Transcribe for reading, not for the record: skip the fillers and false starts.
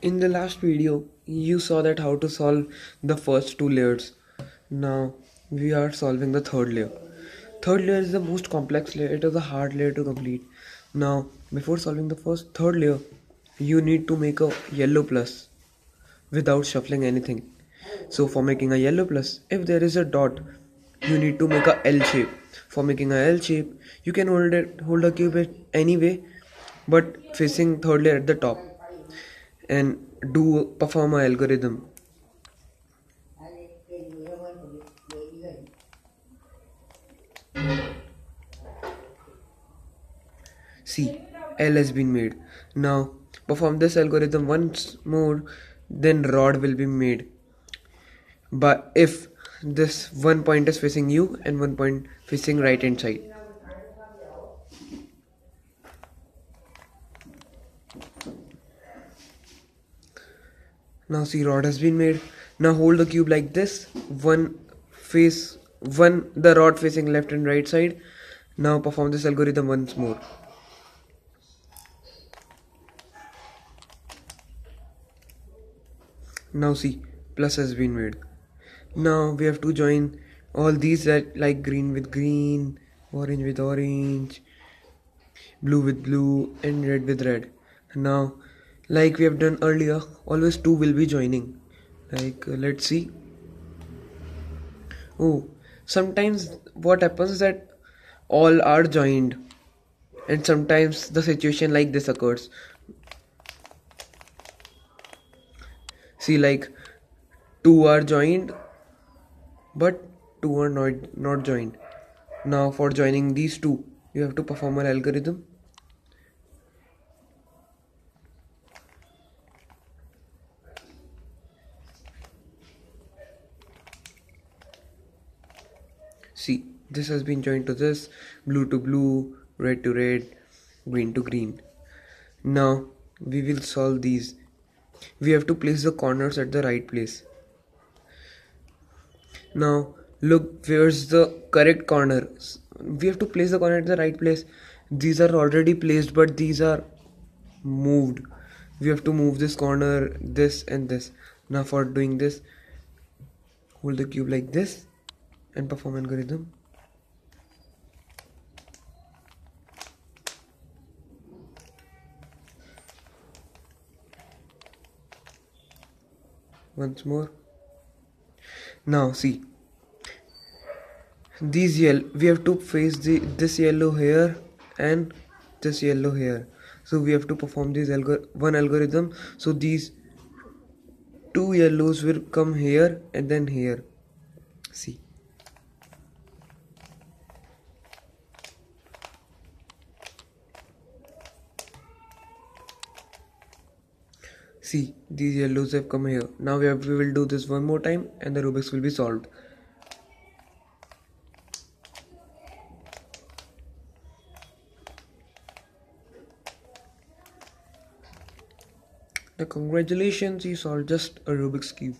In the last video, you saw that how to solve the first two layers. Now we are solving the third layer. Third layer is the most complex layer. It is a hard layer to complete. Now, before solving the third layer, you need to make a yellow plus without shuffling anything. So for making a yellow plus, if there is a dot, you need to make a L shape. For making a L shape, you can hold a cube any way, but facing third layer at the top, and do perform a algorithm. See, L has been made. Now perform this algorithm once more, then rod will be made. But if this one point is facing you and one point facing right hand side. Now see, rod has been made. Now hold the cube like this. The rod facing left and right side. Now perform this algorithm once more. Now see, plus has been made. Now we have to join all these like green with green, orange with orange, blue with blue, and red with red. Now, like we have done earlier, always two will be joining. Let's see. Oh, sometimes what happens that all are joined, and sometimes the situation like this occurs. See, like two are joined, but two are not joined. Now for joining these two, you have to perform an algorithm. See, this has been joined to this, blue to blue, red to red, green to green. Now we will solve these. We have to place the corners at the right place. Now look, where's the correct corner? We have to place the corner at the right place. These are already placed, but these are moved. We have to move this corner, this and this. Now for doing this, hold the cube like this and perform algorithm. Once more. Now see, these yellow, we have to face this yellow here and this yellow here. So we have to perform this one algorithm. So these two yellows will come here and then here. See. See, these yellows have come here. Now we will do this one more time and the Rubik's will be solved. Now congratulations, you solved just a Rubik's Cube.